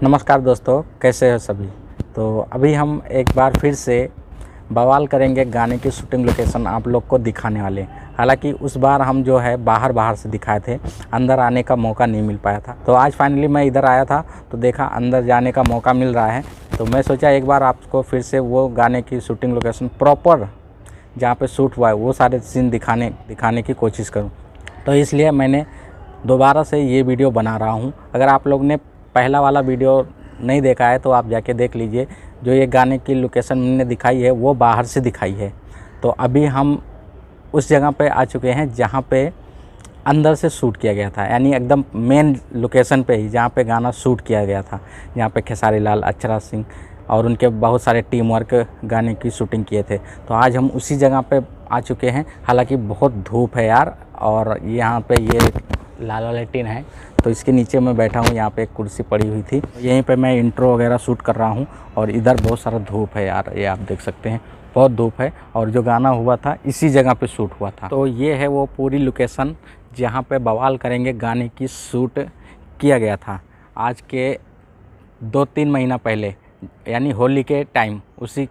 नमस्कार दोस्तों, कैसे हो सभी। तो अभी हम एक बार फिर से बवाल करेंगे गाने की शूटिंग लोकेशन आप लोग को दिखाने वाले। हालांकि उस बार हम जो है बाहर से दिखाए थे, अंदर आने का मौका नहीं मिल पाया था। तो आज फाइनली मैं इधर आया था तो देखा अंदर जाने का मौका मिल रहा है। तो मैं सोचा एक बार आपको फिर से वो गाने की शूटिंग लोकेशन प्रॉपर जहाँ पे शूट हुआ है वो सारे सीन दिखाने की कोशिश करूँ। तो इसलिए मैंने दोबारा से ये वीडियो बना रहा हूँ। अगर आप लोग ने पहला वाला वीडियो नहीं देखा है तो आप जाके देख लीजिए। जो ये गाने की लोकेशन मैंने दिखाई है वो बाहर से दिखाई है। तो अभी हम उस जगह पे आ चुके हैं जहाँ पे अंदर से शूट किया गया था, यानी एकदम मेन लोकेशन पे ही जहाँ पे गाना शूट किया गया था, जहाँ पे खेसारी लाल, अक्षरा सिंह और उनके बहुत सारे टीम वर्क गाने की शूटिंग किए थे। तो आज हम उसी जगह पे आ चुके हैं। हालांकि बहुत धूप है यार, और यहाँ पे ये लाल वाले टीन है तो इसके नीचे मैं बैठा हूँ। यहाँ पे एक कुर्सी पड़ी हुई थी, यहीं पे मैं इंट्रो वगैरह शूट कर रहा हूँ। और इधर बहुत सारा धूप है यार, ये आप देख सकते हैं, बहुत धूप है। और जो गाना हुआ था इसी जगह पे शूट हुआ था। तो ये है वो पूरी लोकेशन जहाँ पे बवाल करेंगे गाने की शूट किया गया था आज के 2-3 महीना पहले, यानी होली के टाइम, उसी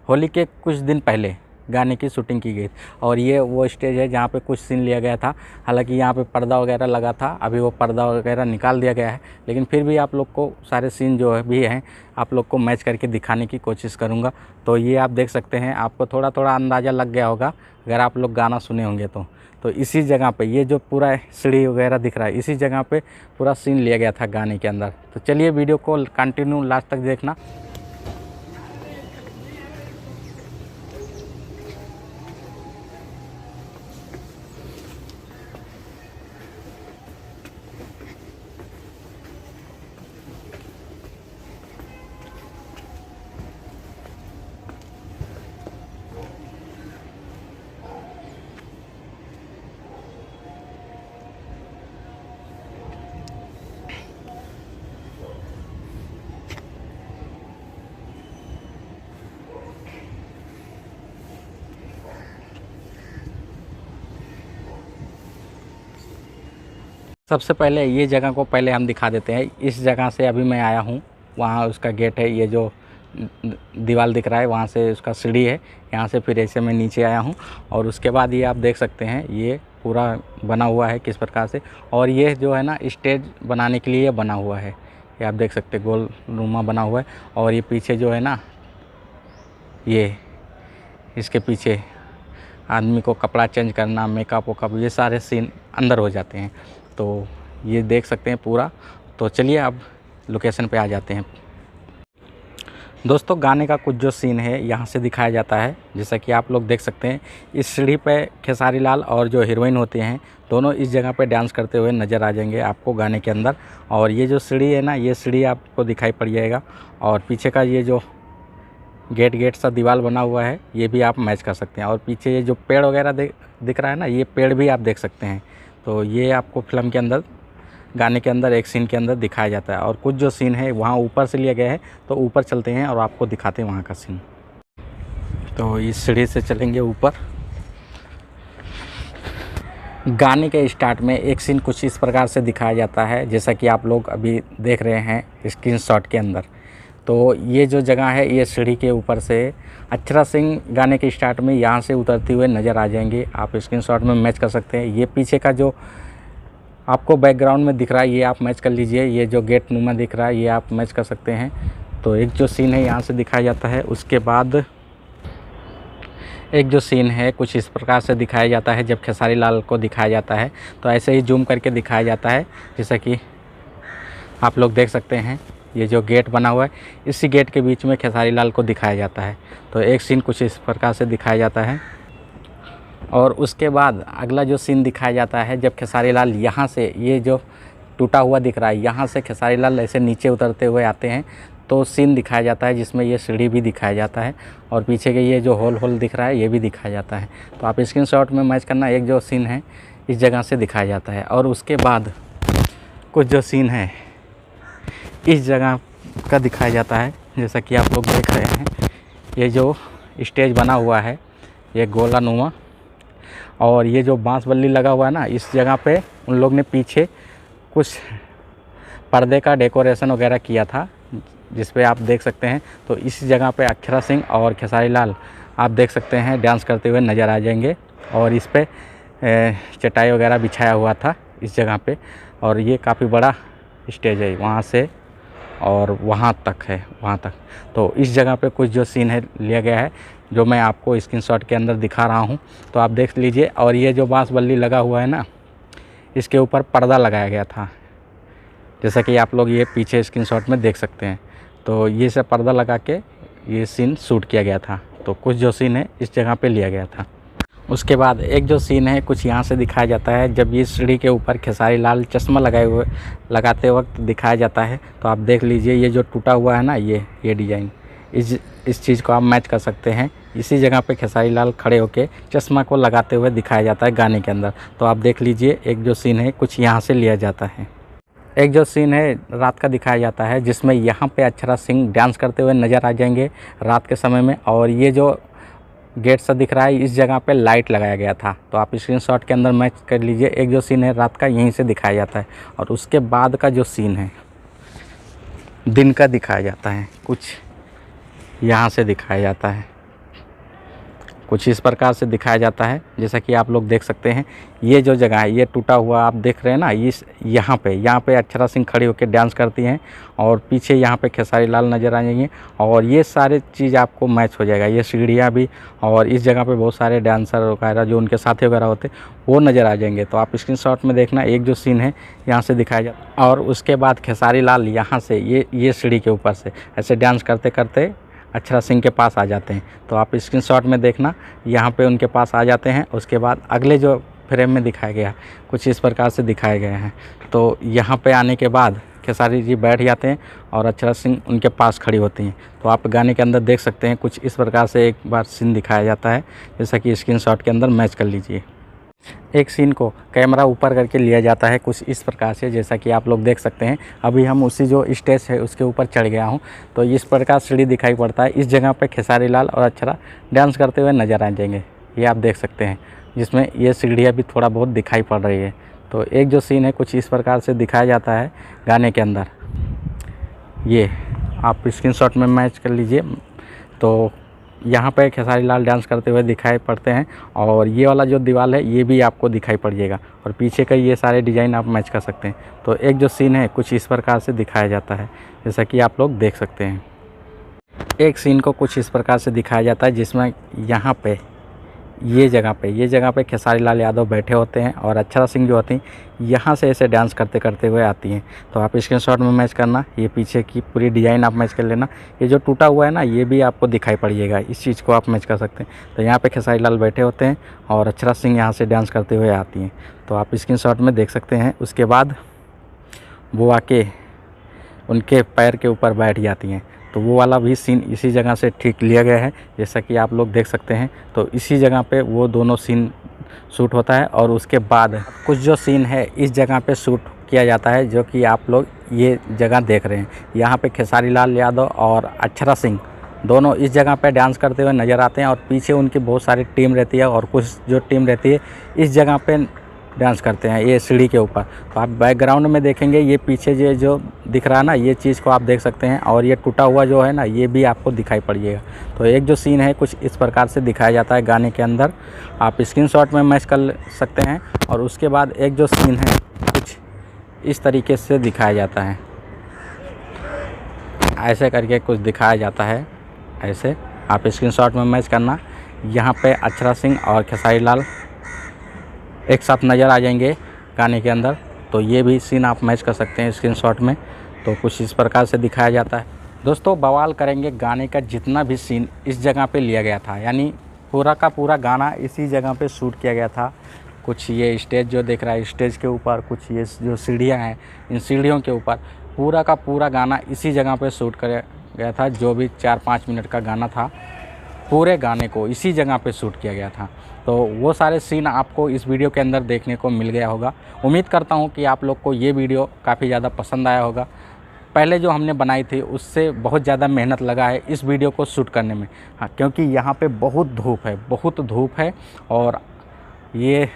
होली के कुछ दिन पहले गाने की शूटिंग की गई। और ये वो स्टेज है जहाँ पे कुछ सीन लिया गया था। हालांकि यहाँ पे पर्दा वगैरह लगा था, अभी वो पर्दा वगैरह निकाल दिया गया है, लेकिन फिर भी आप लोग को सारे सीन जो है भी हैं आप लोग को मैच करके दिखाने की कोशिश करूँगा। तो ये आप देख सकते हैं, आपको थोड़ा थोड़ा अंदाज़ा लग गया होगा अगर आप लोग गाना सुने होंगे तो इसी जगह पे ये जो पूरा सीढ़ी वगैरह दिख रहा है इसी जगह पे पूरा सीन लिया गया था गाने के अंदर। तो चलिए वीडियो को कंटिन्यू लास्ट तक देखना। सबसे पहले ये जगह को पहले हम दिखा देते हैं। इस जगह से अभी मैं आया हूँ, वहाँ उसका गेट है, ये जो दीवार दिख रहा है वहाँ से उसका सीढ़ी है, यहाँ से फिर ऐसे मैं नीचे आया हूँ। और उसके बाद ये आप देख सकते हैं ये पूरा बना हुआ है किस प्रकार से। और ये जो है ना स्टेज बनाने के लिए बना हुआ है, ये आप देख सकते हैं गोल नुमा बना हुआ है। और ये पीछे जो है ना, ये इसके पीछे आदमी को कपड़ा चेंज करना, मेकअप वकअप, ये सारे सीन अंदर हो जाते हैं। तो ये देख सकते हैं पूरा। तो चलिए अब लोकेशन पे आ जाते हैं। दोस्तों गाने का कुछ जो सीन है यहाँ से दिखाया जाता है, जैसा कि आप लोग देख सकते हैं। इस सीढ़ी पे खेसारी लाल और जो हीरोइन होते हैं दोनों इस जगह पे डांस करते हुए नज़र आ जाएंगे आपको गाने के अंदर। और ये जो सीढ़ी है ना, ये सीढ़ी आपको दिखाई पड़ जाएगा। और पीछे का ये जो गेट सा दीवार बना हुआ है ये भी आप मैच कर सकते हैं। और पीछे ये जो पेड़ वगैरह दिख रहा है ना, ये पेड़ भी आप देख सकते हैं। तो ये आपको फिल्म के अंदर, गाने के अंदर एक सीन के अंदर दिखाया जाता है। और कुछ जो सीन है वहाँ ऊपर से लिया गया है, तो ऊपर चलते हैं और आपको दिखाते हैं वहाँ का सीन। तो इस सीढ़ी से चलेंगे ऊपर। गाने के स्टार्ट में एक सीन कुछ इस प्रकार से दिखाया जाता है, जैसा कि आप लोग अभी देख रहे हैं स्क्रीनशॉट के अंदर। तो ये जो जगह है ये सीढ़ी के ऊपर से अक्षरा सिंह गाने के स्टार्ट में यहाँ से उतरते हुए नज़र आ जाएंगे। आप स्क्रीनशॉट में मैच कर सकते हैं। ये पीछे का जो आपको बैकग्राउंड में दिख रहा है ये आप मैच कर लीजिए। ये जो गेट नुमा दिख रहा है ये आप मैच कर सकते हैं। तो एक जो सीन है यहाँ से दिखाया जाता है। उसके बाद एक जो सीन है कुछ इस प्रकार से दिखाया जाता है। जब खेसारी लाल को दिखाया जाता है तो ऐसे ही जूम करके दिखाया जाता है, जैसा कि आप लोग देख सकते हैं। ये जो गेट बना हुआ है इसी गेट के बीच में खेसारी लाल को दिखाया जाता है। तो एक सीन कुछ इस प्रकार से दिखाया जाता है। और उसके बाद अगला जो सीन दिखाया जाता है, जब खेसारी लाल यहाँ से, ये जो टूटा हुआ दिख रहा है, यहाँ से खेसारी लाल ऐसे नीचे उतरते हुए आते हैं, तो सीन दिखाया जाता है जिसमें ये सीढ़ी भी दिखाया जाता है। और पीछे के ये जो होल दिख रहा है ये भी दिखाया जाता है। तो आप स्क्रीनशॉट में मैच करना, एक जो सीन है इस जगह से दिखाया जाता है। और उसके बाद कुछ जो सीन है इस जगह का दिखाया जाता है, जैसा कि आप लोग देख रहे हैं। ये जो स्टेज बना हुआ है ये गोला नुमा, और ये जो बांस बल्ली लगा हुआ है ना, इस जगह पे उन लोग ने पीछे कुछ पर्दे का डेकोरेशन वगैरह किया था, जिस पे आप देख सकते हैं। तो इस जगह पे अक्षरा सिंह और खेसारी लाल आप देख सकते हैं डांस करते हुए नज़र आ जाएंगे। और इस पे चटाई वगैरह बिछाया हुआ था इस जगह पे, और ये काफ़ी बड़ा स्टेज है, वहाँ से और वहाँ तक है, वहाँ तक। तो इस जगह पे कुछ जो सीन है लिया गया है, जो मैं आपको स्क्रीनशॉट के अंदर दिखा रहा हूँ, तो आप देख लीजिए। और ये जो बांस बल्ली लगा हुआ है ना, इसके ऊपर पर्दा लगाया गया था, जैसा कि आप लोग ये पीछे स्क्रीनशॉट में देख सकते हैं। तो ये सब पर्दा लगा के ये सीन शूट किया गया था। तो कुछ जो सीन है इस जगह पे लिया गया था। उसके बाद एक जो सीन है कुछ यहाँ से दिखाया जाता है, जब ये सीढ़ी के ऊपर खेसारी लाल चश्मा लगाते वक्त दिखाया जाता है। तो आप देख लीजिए, ये जो टूटा हुआ है ना, ये डिज़ाइन, इस चीज़ को आप मैच कर सकते हैं। इसी जगह पे खेसारी लाल खड़े होके चश्मा को लगाते हुए दिखाया जाता है गाने के अंदर। तो आप देख लीजिए, एक जो सीन है कुछ यहाँ से लिया जाता है। एक जो सीन है रात का दिखाया जाता है, जिसमें यहाँ पे अक्षरा सिंह डांस करते हुए नज़र आ जाएंगे रात के समय में। और ये जो गेट सा दिख रहा है, इस जगह पे लाइट लगाया गया था। तो आप स्क्रीनशॉट के अंदर मैच कर लीजिए। एक जो सीन है रात का यहीं से दिखाया जाता है, और उसके बाद का जो सीन है दिन का दिखाया जाता है, कुछ यहाँ से दिखाया जाता है, कुछ इस प्रकार से दिखाया जाता है। जैसा कि आप लोग देख सकते हैं, ये जो जगह है ये टूटा हुआ आप देख रहे हैं ना, यहाँ पे अक्षरा सिंह खड़ी होकर डांस करती हैं, और पीछे यहाँ पे खेसारी लाल नज़र आ जाएंगे। और ये सारे चीज़ आपको मैच हो जाएगा, ये सीढ़ियाँ भी, और इस जगह पे बहुत सारे डांसर वगैरह जो उनके साथी वगैरह होते वो नज़र आ जाएंगे। तो आप स्क्रीनशॉट में देखना, एक जो सीन है यहाँ से दिखाया जाता, और उसके बाद खेसारी लाल यहाँ से ये सीढ़ी के ऊपर से ऐसे डांस करते करते अक्षरा सिंह के पास आ जाते हैं। तो आप स्क्रीनशॉट में देखना, यहाँ पे उनके पास आ जाते हैं। उसके बाद अगले जो फ्रेम में दिखाया गया कुछ इस प्रकार से दिखाए गए हैं। तो यहाँ पे आने के बाद खेसारी जी बैठ जाते हैं और अक्षरा सिंह उनके पास खड़ी होती हैं। तो आप गाने के अंदर देख सकते हैं, कुछ इस प्रकार से एक बार सीन दिखाया जाता है, जैसा कि स्क्रीनशॉट के अंदर मैच कर लीजिए। एक सीन को कैमरा ऊपर करके लिया जाता है कुछ इस प्रकार से, जैसा कि आप लोग देख सकते हैं। अभी हम उसी जो स्टेज है उसके ऊपर चढ़ गया हूं, तो इस प्रकार सीढ़ी दिखाई पड़ता है। इस जगह पे खेसारी लाल और अक्षरा डांस करते हुए नज़र आ जाएंगे, ये आप देख सकते हैं, जिसमें ये सीढ़ियाँ भी थोड़ा बहुत दिखाई पड़ रही है। तो एक जो सीन है कुछ इस प्रकार से दिखाया जाता है गाने के अंदर, ये आप स्क्रीनशॉट में मैच कर लीजिए। तो यहाँ पे खेसारी लाल डांस करते हुए दिखाई पड़ते हैं, और ये वाला जो दीवार है ये भी आपको दिखाई पड़ जाएगा, और पीछे का ये सारे डिज़ाइन आप मैच कर सकते हैं। तो एक जो सीन है कुछ इस प्रकार से दिखाया जाता है, जैसा कि आप लोग देख सकते हैं। एक सीन को कुछ इस प्रकार से दिखाया जाता है, जिसमें यहाँ पे ये जगह पे खेसारी लाल यादव बैठे होते हैं, और अक्षरा सिंह जो होती हैं यहाँ से ऐसे डांस करते करते हुए आती हैं। तो आप स्क्रीनशॉट में मैच करना, ये पीछे की पूरी डिज़ाइन आप मैच कर लेना। ये जो टूटा हुआ है ना, ये भी आपको दिखाई पड़िएगा, इस चीज़ को आप मैच कर सकते हैं। तो यहाँ पे खेसारी लाल बैठे होते हैं और अक्षरा सिंह यहाँ से डांस करते हुए आती हैं। तो आप स्क्रीनशॉट में देख सकते हैं। उसके बाद वो आके उनके पैर के ऊपर बैठ जाती हैं। तो वो वाला भी सीन इसी जगह से ठीक लिया गया है, जैसा कि आप लोग देख सकते हैं। तो इसी जगह पे वो दोनों सीन शूट होता है, और उसके बाद कुछ जो सीन है इस जगह पे शूट किया जाता है, जो कि आप लोग ये जगह देख रहे हैं। यहाँ पे खेसारी लाल यादव और अक्षरा सिंह दोनों इस जगह पे डांस करते हुए नज़र आते हैं, और पीछे उनकी बहुत सारी टीम रहती है, और कुछ जो टीम रहती है इस जगह पे डांस करते हैं ये सीढ़ी के ऊपर। तो आप बैकग्राउंड में देखेंगे, ये पीछे जो दिख रहा है ना, ये चीज़ को आप देख सकते हैं, और ये टूटा हुआ जो है ना, ये भी आपको दिखाई पड़िएगा। तो एक जो सीन है कुछ इस प्रकार से दिखाया जाता है गाने के अंदर, आप स्क्रीनशॉट में मैच कर सकते हैं। और उसके बाद एक जो सीन है कुछ इस तरीके से दिखाया जाता है, ऐसे करके कुछ दिखाया जाता है, ऐसे आप स्क्रीनशॉट में मैच करना। यहाँ पे अक्षरा सिंह और खेसारी लाल एक साथ नज़र आ जाएंगे गाने के अंदर। तो ये भी सीन आप मैच कर सकते हैं स्क्रीनशॉट में। तो कुछ इस प्रकार से दिखाया जाता है। दोस्तों, बवाल करेंगे गाने का जितना भी सीन इस जगह पे लिया गया था, यानी पूरा का पूरा गाना इसी जगह पे शूट किया गया था। कुछ ये स्टेज जो देख रहा है, स्टेज के ऊपर कुछ ये जो सीढ़ियाँ हैं, इन सीढ़ियों के ऊपर पूरा का पूरा गाना इसी जगह पे शूट किया गया था। जो भी 4-5 मिनट का गाना था, पूरे गाने को इसी जगह पे शूट किया गया था। तो वो सारे सीन आपको इस वीडियो के अंदर देखने को मिल गया होगा। उम्मीद करता हूँ कि आप लोग को ये वीडियो काफ़ी ज़्यादा पसंद आया होगा। पहले जो हमने बनाई थी उससे बहुत ज़्यादा मेहनत लगा है इस वीडियो को शूट करने में। हाँ, क्योंकि यहाँ पे बहुत धूप है और ये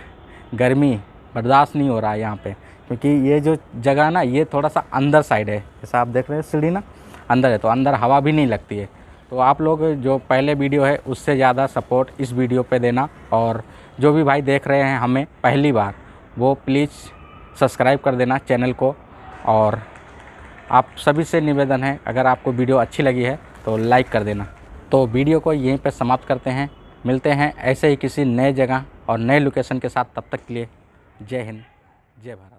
गर्मी बर्दाश्त नहीं हो रहा है यहाँ पे। क्योंकि ये जो जगह ना ये थोड़ा सा अंदर साइड है, जैसा आप देख रहे हैं सीढ़ी ना अंदर है, तो अंदर हवा भी नहीं लगती है। तो आप लोग जो पहले वीडियो है उससे ज़्यादा सपोर्ट इस वीडियो पे देना, और जो भी भाई देख रहे हैं हमें पहली बार वो प्लीज़ सब्सक्राइब कर देना चैनल को। और आप सभी से निवेदन है, अगर आपको वीडियो अच्छी लगी है तो लाइक कर देना। तो वीडियो को यहीं पे समाप्त करते हैं, मिलते हैं ऐसे ही किसी नए जगह और नए लोकेशन के साथ। तब तक के लिए जय हिंद, जय भारत।